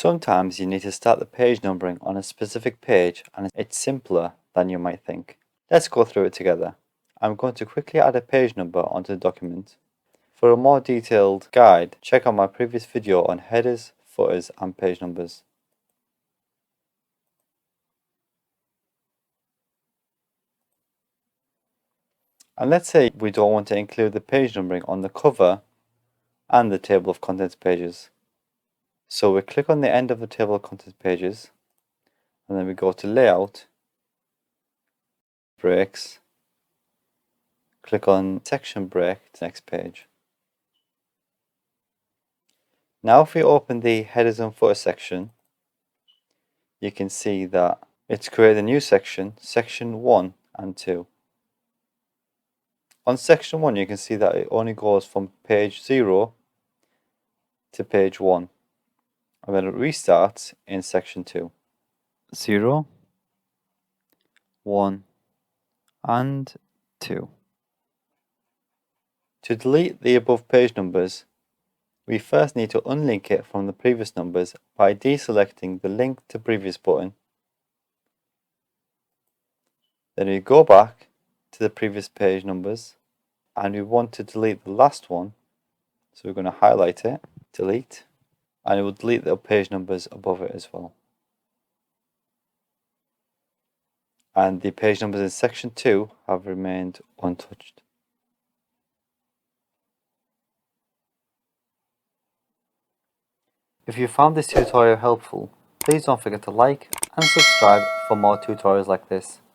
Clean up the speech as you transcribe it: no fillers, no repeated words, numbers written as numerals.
Sometimes you need to start the page numbering on a specific page and it's simpler than you might think. Let's go through it together. I'm going to quickly add a page number onto the document. For a more detailed guide, check out my previous video on headers, footers and page numbers. And let's say we don't want to include the page numbering on the cover and the table of contents pages. So we click on the end of the table of contents pages and then we go to layout, breaks, click on section break to next page. Now if we open the headers and footer section, you can see that it's created a new section, section 1 and 2. On section 1 you can see that it only goes from page 0 to page 1 and then it restarts in section 2. 0, 1 and 2. To delete the above page numbers, we first need to unlink it from the previous numbers by deselecting the Link to Previous button. Then we go back to the previous page numbers and we want to delete the last one, so we're going to highlight it, delete, and it will delete the page numbers above it as well. And the page numbers in section 2 have remained untouched. If you found this tutorial helpful, please don't forget to like and subscribe for more tutorials like this.